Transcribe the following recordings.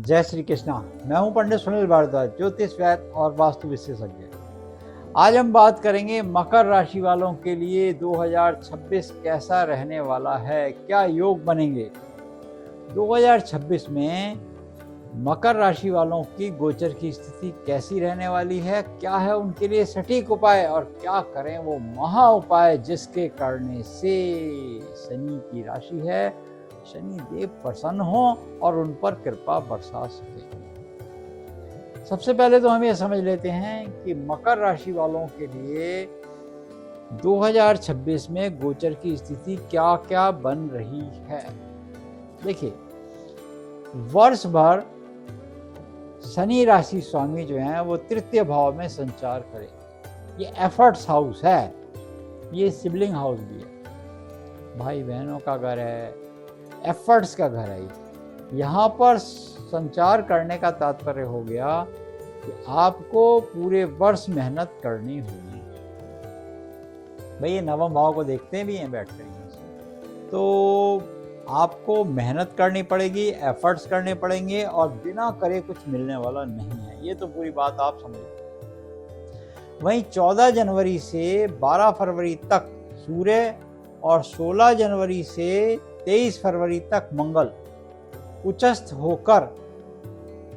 जय श्री कृष्णा। मैं हूं पंडित सुनील भारद्वाज, ज्योतिष वैद्य और वास्तु विशेषज्ञ। आज हम बात करेंगे मकर राशि वालों के लिए 2026 कैसा रहने वाला है, क्या योग बनेंगे। 2026 में मकर राशि वालों की गोचर की स्थिति कैसी रहने वाली है, क्या है उनके लिए सटीक उपाय और क्या करें वो महा उपाय जिसके करने से शनि की राशि है, शनि देव प्रसन्न हो और उन पर कृपा बरसा सके। सबसे पहले तो हम ये समझ लेते हैं कि मकर राशि वालों के लिए 2026 में गोचर की स्थिति क्या क्या बन रही है। देखिए, वर्ष भर शनि राशि स्वामी जो हैं वो तृतीय भाव में संचार करें। ये एफर्ट्स हाउस है, ये सिबलिंग हाउस भी है, भाई बहनों का घर है, एफर्ट्स का घर है। यहाँ पर संचार करने का तात्पर्य हो गया कि आपको पूरे वर्ष मेहनत करनी होगी। भाई ये नवम भाव को देखते भी हैं बैठ कर, तो आपको मेहनत करनी पड़ेगी, एफर्ट्स करने पड़ेंगे और बिना करे कुछ मिलने वाला नहीं है। ये तो पूरी बात आप समझ। वहीं 14 जनवरी से 12 फरवरी तक सूर्य और 16 जनवरी से 23 फरवरी तक मंगल उच्चस्थ होकर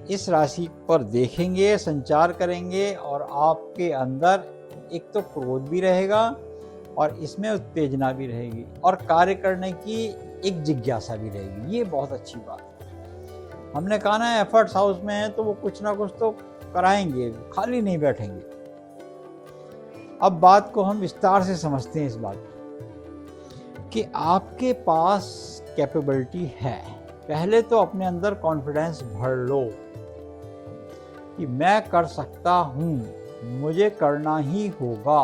इस राशि पर देखेंगे, संचार करेंगे और आपके अंदर एक तो क्रोध भी रहेगा और इसमें उत्तेजना भी रहेगी और कार्य करने की एक जिज्ञासा भी रहेगी। ये बहुत अच्छी बात है। हमने कहा ना एफर्ट्स हाउस में है तो वो कुछ ना कुछ तो कराएंगे, खाली नहीं बैठेंगे। अब बात को हम विस्तार से समझते हैं इस बात कि आपके पास कैपेबिलिटी है। पहले तो अपने अंदर कॉन्फिडेंस भर लो कि मैं कर सकता हूँ, मुझे करना ही होगा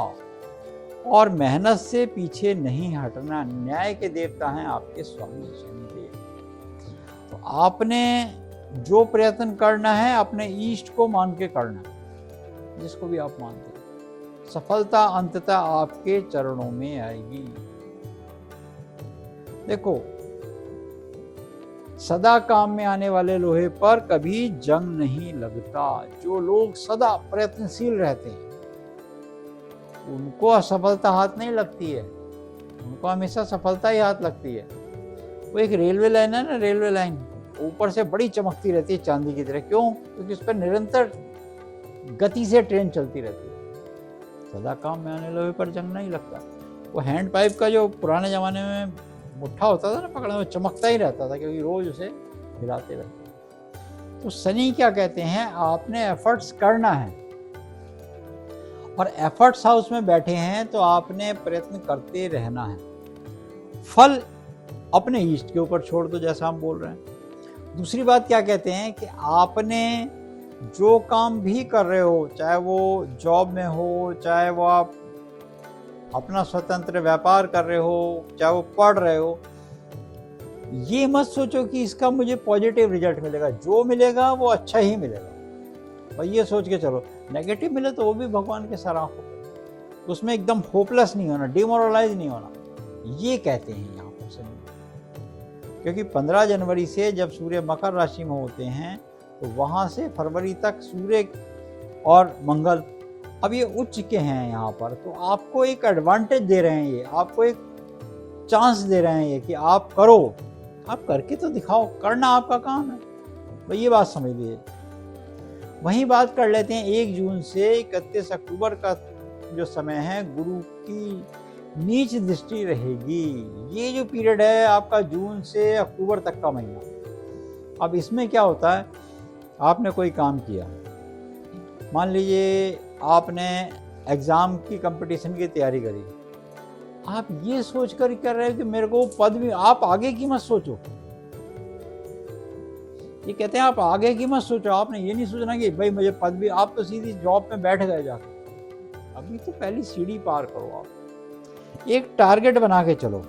और मेहनत से पीछे नहीं हटना। न्याय के देवता हैं आपके स्वामी शनिदेव। तो आपने जो प्रयत्न करना है अपने ईष्ट को मान के करना, जिसको भी आप मानते हैं। सफलता अंततः आपके चरणों में आएगी। देखो, सदा काम में आने वाले लोहे पर कभी जंग नहीं लगता। जो लोग सदा प्रयत्नशील रहते हैं उनको असफलता हाथ नहीं लगती है, उनको हमेशा सफलता ही हाथ लगती है। वो एक रेलवे लाइन है ना, रेलवे लाइन ऊपर से बड़ी चमकती रहती है चांदी की तरह। क्यों? क्योंकि उस पर निरंतर गति से ट्रेन चलती रहती है। सदा काम में आने लोहे पर जंग नहीं लगता। वो हैंड पाइप का जो पुराने ज़माने में मुट्ठा होता था ना पकड़ने में, चमकता ही रहता था क्योंकि रोज उसे हिलाते रहते। तो शनि क्या कहते हैं, आपने एफर्ट्स करना है और एफर्ट्स हाउस में बैठे हैं तो आपने प्रयत्न करते रहना है। फल अपने ईष्ट के ऊपर छोड़ दो, जैसा हम बोल रहे हैं। दूसरी बात क्या कहते हैं कि आपने जो काम भी कर रहे हो, चाहे वो जॉब में हो, चाहे वो आप अपना स्वतंत्र व्यापार कर रहे हो, चाहे वो पढ़ रहे हो, ये मत सोचो कि इसका मुझे पॉजिटिव रिजल्ट मिलेगा। जो मिलेगा वो अच्छा ही मिलेगा। भाई ये सोच के चलो, नेगेटिव मिले तो वो भी भगवान के सराह हो। उसमें एकदम होपलेस नहीं होना, डिमोरलाइज नहीं होना, ये कहते हैं यहाँ पर शनि। क्योंकि 15 जनवरी से जब सूर्य मकर राशि में होते हैं तो वहाँ से फरवरी तक सूर्य और मंगल अब ये उच्च के हैं यहाँ पर, तो आपको एक एडवांटेज दे रहे हैं। ये आपको एक चांस दे रहे हैं ये कि आप करो, आप करके तो दिखाओ, करना आपका काम है। भाई ये बात समझ लीजिए। वहीं बात कर लेते हैं 1 जून से 31 अक्टूबर का जो समय है, गुरु की नीच दृष्टि रहेगी। ये जो पीरियड है आपका जून से अक्टूबर तक का महीना। अब इसमें क्या होता है, आपने कोई काम किया, मान लीजिए आपने एग्ज़ाम की कंपटीशन की तैयारी करी, आप ये सोच कर कर रहे हो कि मेरे को पद भी, आप आगे की मत सोचो। ये कहते हैं आप आगे की मत सोचो। आपने ये नहीं सोचना कि भाई मुझे पद भी, आप तो सीधी जॉब में बैठ गए जाकर। अभी तो पहली सीढ़ी पार करो। आप एक टारगेट बना के चलो।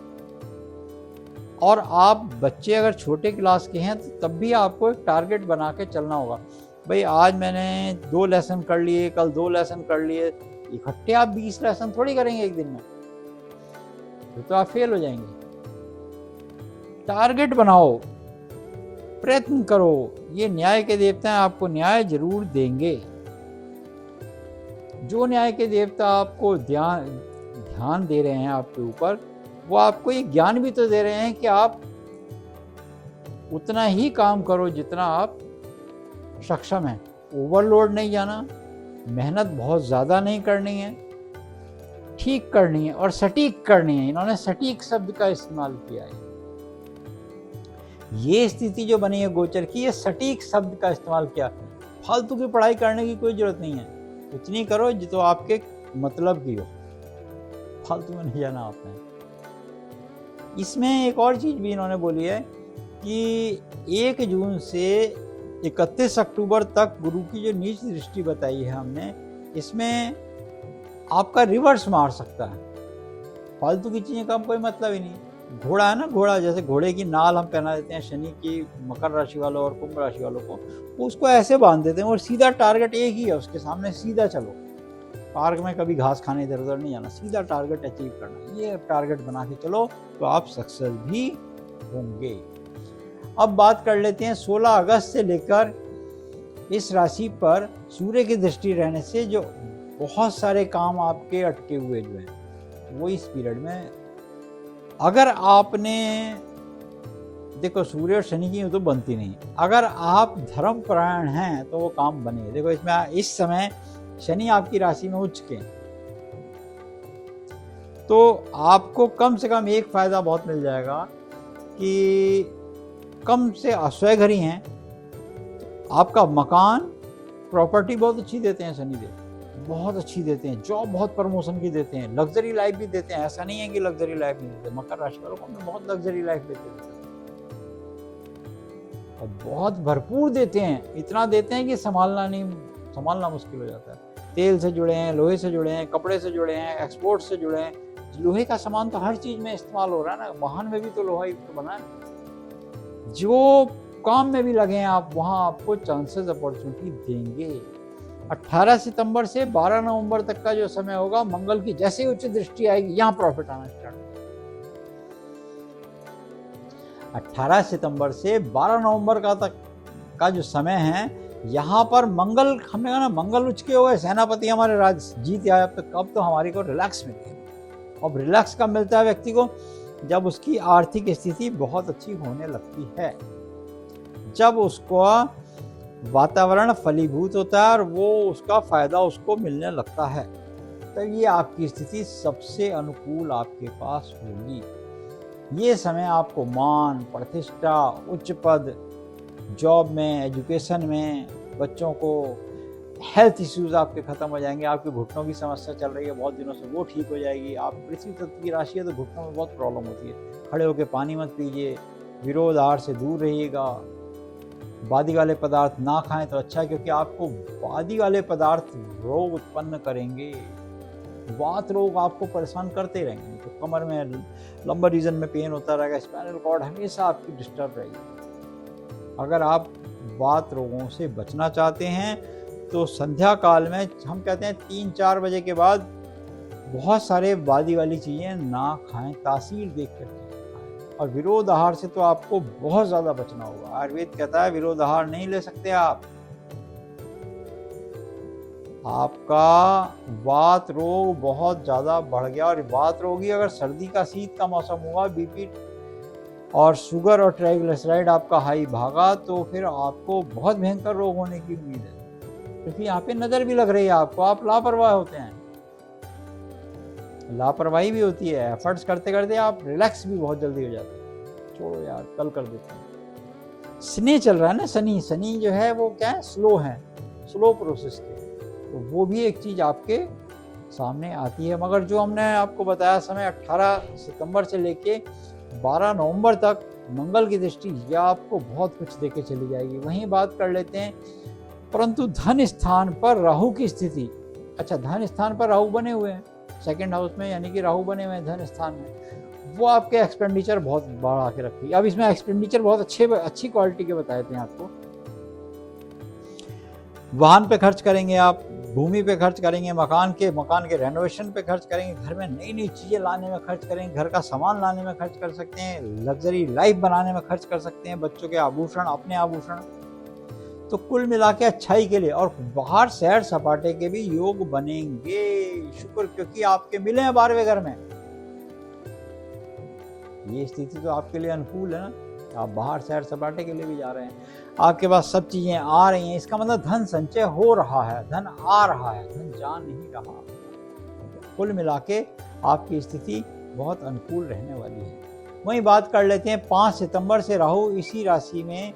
और आप बच्चे अगर छोटे क्लास के हैं तो तब भी आपको एक टारगेट बना के चलना होगा। भाई आज मैंने 2 लेसन कर लिए, कल 2 लेसन कर लिए, इकट्ठे आप 20 लेसन थोड़ी करेंगे एक दिन में, तो आप फेल हो जाएंगे। टारगेट बनाओ प्रयत्न करो, ये न्याय के देवता हैं, आपको न्याय जरूर देंगे। जो न्याय के देवता आपको ध्यान दे रहे हैं आपके ऊपर, वो आपको ये ज्ञान भी तो दे रहे हैं कि आप उतना ही काम करो जितना आप सक्षम हैं। ओवरलोड नहीं जाना, मेहनत बहुत ज़्यादा नहीं करनी है, ठीक करनी है और सटीक करनी है। इन्होंने सटीक शब्द का इस्तेमाल किया है। ये स्थिति जो बनी है गोचर की, ये सटीक शब्द का इस्तेमाल किया। फालतू की पढ़ाई करने की कोई जरूरत नहीं है, उतनी करो जो तो आपके मतलब की हो, फालतू में नहीं जाना आपने। इसमें एक और चीज़ भी इन्होंने बोली है कि 1 जून से 31 अक्टूबर तक गुरु की जो नीच दृष्टि बताई है हमने, इसमें आपका रिवर्स मार सकता है। फालतू की चीज़ें का कोई मतलब ही नहीं। घोड़ा है ना, घोड़ा जैसे घोड़े की नाल हम पहना देते हैं शनि की मकर राशि वालों और कुंभ राशि वालों को, उसको ऐसे बांध देते हैं और सीधा टारगेट एक ही है, उसके सामने सीधा चलो। पार्क में कभी घास खाने इधर उधर नहीं जाना, सीधा टारगेट अचीव करना। ये टारगेट बना के चलो तो आप सक्सेस भी होंगे। अब बात कर लेते हैं 16 अगस्त से लेकर इस राशि पर सूर्य की दृष्टि रहने से जो बहुत सारे काम आपके अटके हुए जो हैं वो इस पीरियड में, अगर आपने देखो सूर्य और शनि की तो बनती नहीं, अगर आप धर्म परायण हैं तो वो काम बने। देखो इसमें इस समय शनि आपकी राशि में उच्च के, तो आपको कम से कम एक फायदा बहुत मिल जाएगा कि कम से स्वयं घर ही हैं, आपका मकान प्रॉपर्टी बहुत अच्छी देते हैं शनि देव, बहुत अच्छी देते हैं, जॉब बहुत प्रमोशन की देते हैं, लग्जरी लाइफ भी देते हैं। ऐसा नहीं है कि लग्जरी लाइफ नहीं देते, मकर राशि वालों को बहुत लग्जरी लाइफ देते हैं और बहुत भरपूर देते हैं। इतना देते हैं कि संभालना मुश्किल हो जाता है। तेल से जुड़े हैं, लोहे से जुड़े हैं, कपड़े से जुड़े हैं, एक्सपोर्ट से जुड़े हैं। लोहे का सामान तो हर चीज में इस्तेमाल हो रहा है ना, वाहन में भी तो लोहा तो बना है। जो काम में भी लगे हैं आप, वहां आपको चांसेस अपॉर्चुनिटी देंगे। 18 सितंबर से 12 नवंबर तक का जो समय होगा, मंगल की जैसे ही उच्च दृष्टि आएगी यहां प्रॉफिट आना स्टार्ट होगा। 18 सितंबर से 12 नवंबर का जो समय है, यहाँ पर मंगल, हमने कहा ना मंगल उच्च के हो गए, सेनापति हमारे राज जीत आए। अब तो हमारी को रिलैक्स मिल गया। अब रिलैक्स कब मिलता है व्यक्ति को? जब उसकी आर्थिक स्थिति बहुत अच्छी होने लगती है, जब उसको वातावरण फलीभूत होता है और वो उसका फायदा उसको मिलने लगता है, तब ये आपकी स्थिति सबसे अनुकूल आपके पास होगी। ये समय आपको मान, प्रतिष्ठा, उच्च पद, जॉब में, एजुकेशन में, बच्चों को हेल्थ इश्यूज आपके खत्म हो जाएंगे। आपके घुटनों की समस्या चल रही है बहुत दिनों से, वो ठीक हो जाएगी। आप पृथ्वी तत्व की राशि है तो घुटनों में बहुत प्रॉब्लम होती है। खड़े होकर पानी मत पीजिए, विरोध आहार से दूर रहिएगा, वादी वाले पदार्थ ना खाएं तो अच्छा है, क्योंकि आपको वादी वाले पदार्थ रोग उत्पन्न करेंगे। वात रोग आपको परेशान करते रहेंगे, तो कमर में लंबर रीजन में पेन होता रहेगा, स्पाइनल कॉर्ड हमेशा आपकी डिस्टर्ब रहेगी। अगर आप वात रोगों से बचना चाहते हैं तो संध्या काल में, हम कहते हैं 3-4 बजे के बाद बहुत सारे वादी वाली चीज़ें ना खाएं, तासीर देख कर खाएं। और विरोध आहार से तो आपको बहुत ज़्यादा बचना होगा। आयुर्वेद कहता है विरोध आहार नहीं ले सकते आप। आपका वात रोग बहुत ज़्यादा बढ़ गया, और वात रोगी अगर सर्दी का शीत का मौसम हुआ, बीपी और शुगर और ट्राइग्लिसराइड आपका हाई भागा, तो फिर आपको बहुत भयंकर रोग होने की उम्मीद है। क्योंकि यहाँ पे नज़र भी लग रही है आपको, आप लापरवाह होते हैं, लापरवाही भी होती है। एफर्ट्स करते करते आप रिलैक्स भी बहुत जल्दी हो जाते हैं, छोड़ो यार कल कर देते हैं। शनि चल रहा है ना, शनि जो है वो क्या है, स्लो है, स्लो प्रोसेस के, तो वो भी एक चीज़ आपके सामने आती है। मगर जो हमने आपको बताया समय 18 सितंबर से लेके 12 नवंबर तक मंगल की दृष्टि, यह आपको बहुत कुछ देके चली जाएगी। वहीं बात कर लेते हैं, परंतु धन स्थान पर राहु की स्थिति। अच्छा, धन स्थान पर राहु बने हुए हैं सेकंड हाउस में, यानी कि राहु बने हुए हैं धन स्थान में, वो आपके एक्सपेंडिचर बहुत बढ़ा के रखी। अब इसमें एक्सपेंडिचर बहुत अच्छी क्वालिटी के बताए थे आपको। वाहन पे खर्च करेंगे आप, भूमि पे खर्च करेंगे, मकान के रेनोवेशन पे खर्च करेंगे, घर में नई नई चीज़ें लाने में खर्च करेंगे, घर का सामान लाने में खर्च कर सकते हैं, लग्जरी लाइफ बनाने में खर्च कर सकते हैं, बच्चों के आभूषण, अपने आभूषण। तो कुल मिला के अच्छाई के लिए और बाहर सैर सपाटे के भी योग बनेंगे। शुक्र, क्योंकि आपके मिले हैं 12वें घर में। ये स्थिति तो आपके लिए अनुकूल है ना, आप बाहर सैर सपाटे के लिए भी जा रहे हैं, आपके पास सब चीजें आ रही हैं, इसका मतलब धन संचय हो रहा है, धन आ रहा है, धन जा नहीं रहा। कुल मिला के आपकी स्थिति बहुत अनुकूल रहने वाली है। वहीं बात कर लेते हैं 5 सितंबर से राहु इसी राशि में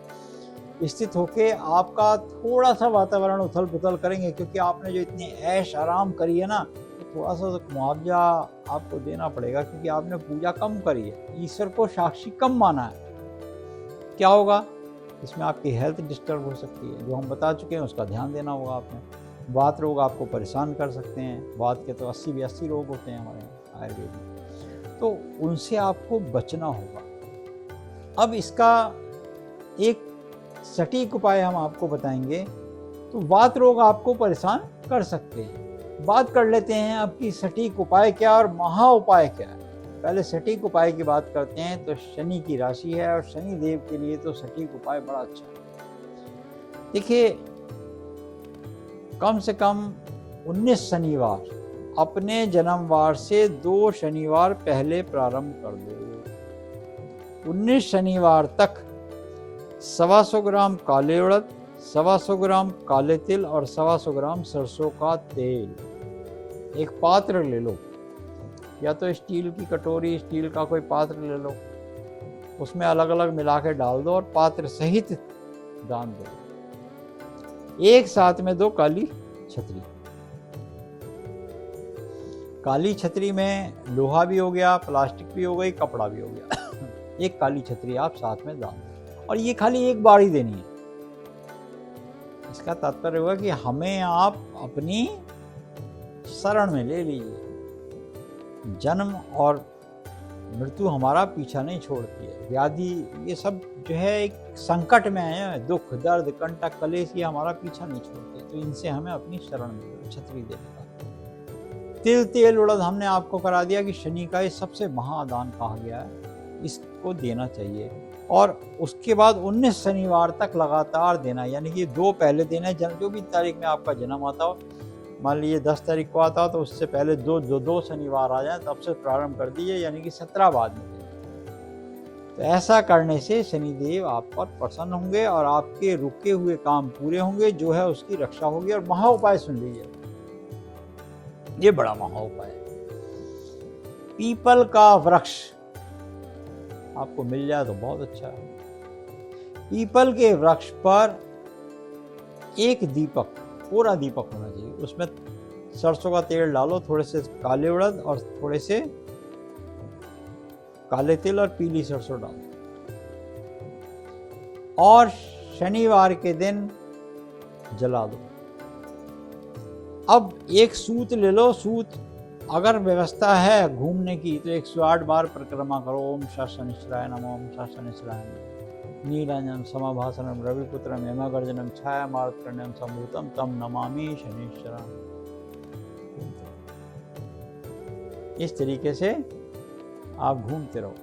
स्थित होके आपका थोड़ा सा वातावरण उथल पुथल करेंगे, क्योंकि आपने जो इतनी ऐश आराम करी है ना, थोड़ा सा मुआवजा आपको देना पड़ेगा, क्योंकि आपने पूजा कम करी है, ईश्वर को साक्षी कम माना है। क्या होगा इसमें? आपकी हेल्थ डिस्टर्ब हो सकती है, जो हम बता चुके हैं उसका ध्यान देना होगा आपने। वात रोग आपको परेशान कर सकते हैं, वात के तो 80-82 रोग होते हैं हमारे यहाँ आयुर्वेद में, तो उनसे आपको बचना होगा। अब इसका एक सटीक उपाय हम आपको बताएंगे। तो वात रोग आपको परेशान कर सकते हैं। बात कर लेते हैं आपकी सटीक उपाय क्या और महा उपाय क्या है। पहले सटीक उपाय की बात करते हैं। तो शनि की राशि है और शनि देव के लिए तो सटीक उपाय बड़ा अच्छा है। देखिए, कम से कम 19 शनिवार अपने जन्मवार से 2 शनिवार पहले प्रारंभ कर दो। 19 शनिवार तक 125 ग्राम काले उड़द, 125 ग्राम काले तिल और 125 ग्राम सरसों का तेल एक पात्र ले लो, या तो स्टील की कटोरी, स्टील का कोई पात्र ले लो, उसमें अलग अलग मिला के डाल दो और पात्र सहित दान दो। एक साथ में 2 काली छतरी। काली छतरी में लोहा भी हो गया, प्लास्टिक भी हो गई, कपड़ा भी हो गया। एक काली छतरी आप साथ में दान दो, और ये खाली एक बार ही देनी है। इसका तात्पर्य हुआ कि हमें आप अपनी शरण में ले लीजिए। जन्म और मृत्यु हमारा पीछा नहीं छोड़ती है, व्याधि ये सब जो है एक संकट में है, दुख दर्द कंटक कलेश ये हमारा पीछा नहीं छोड़ते, तो इनसे हमें अपनी शरण में छतरी देने का। तिल तेल उड़द हमने आपको करा दिया कि शनि का ये सबसे महादान कहा गया है, इसको देना चाहिए। और उसके बाद 19 शनिवार तक लगातार देना, यानी कि 2 पहले देना है, जो भी तारीख में आपका जन्म आता हो। मान लीजिए 10 तारीख को आता हो तो उससे पहले 2 शनिवार आ जाए तब से प्रारंभ कर दीजिए, यानी कि 17 बाद में। तो ऐसा करने से शनिदेव आप पर प्रसन्न होंगे और आपके रुके हुए काम पूरे होंगे, जो है उसकी रक्षा होगी। और महा उपाय सुन लीजिए, ये बड़ा महा उपाय है। पीपल का वृक्ष आपको मिल जाए तो बहुत अच्छा है। पीपल के वृक्ष पर एक दीपक, पूरा दीपक होना चाहिए, उसमें सरसों का तेल डालो, थोड़े से काले उड़द और थोड़े से काले तिल और पीली सरसों डालो, और शनिवार के दिन जला दो। अब एक सूत ले लो, सूत अगर व्यवस्था है घूमने की तो 108 बार परिक्रमा करो। ओम शनिश्चराय नमः, ओम शनिश्चराय नमः। नीलांजन समाभासनम रविपुत्रम यमगर्जनम छायामार्तण्यम संभूतम तम नमामि शनिश्चरम। इस तरीके से आप घूमते रहो,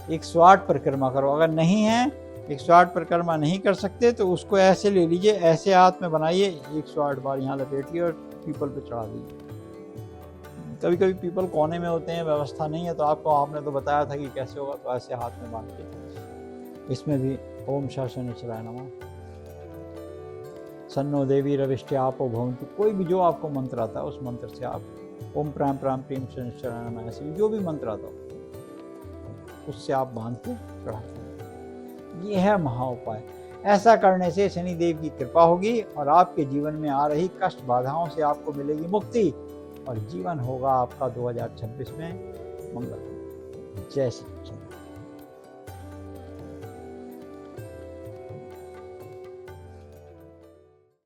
108 परिक्रमा करो। अगर नहीं है 108 परिक्रमा नहीं कर सकते तो उसको ऐसे ले लीजिए, ऐसे हाथ में बनाइए, 108 बार यहाँ लपेटिए और पीपल पे चढ़ा दीजिए। कभी कभी पीपल कोने में होते हैं, व्यवस्था नहीं है, तो आपने तो बताया था कि कैसे होगा, तो ऐसे हाथ में बांध के इसमें भी ओम शनिश्चराय नमः, सन्नो देवी रविष्टे आपो भवन्तु, कोई भी जो आपको मंत्र आता है उस मंत्र से आप ओम प्राम प्राम प्रीम शनिश्चराय नमः, ऐसे जो भी मंत्र आता हो उससे आप बांध के चढ़ाते। ये है महा उपाय। ऐसा करने से शनिदेव की कृपा होगी और आपके जीवन में आ रही कष्ट बाधाओं से आपको मिलेगी मुक्ति, और जीवन होगा आपका 2026 में मंगल। जय श्री कृष्ण।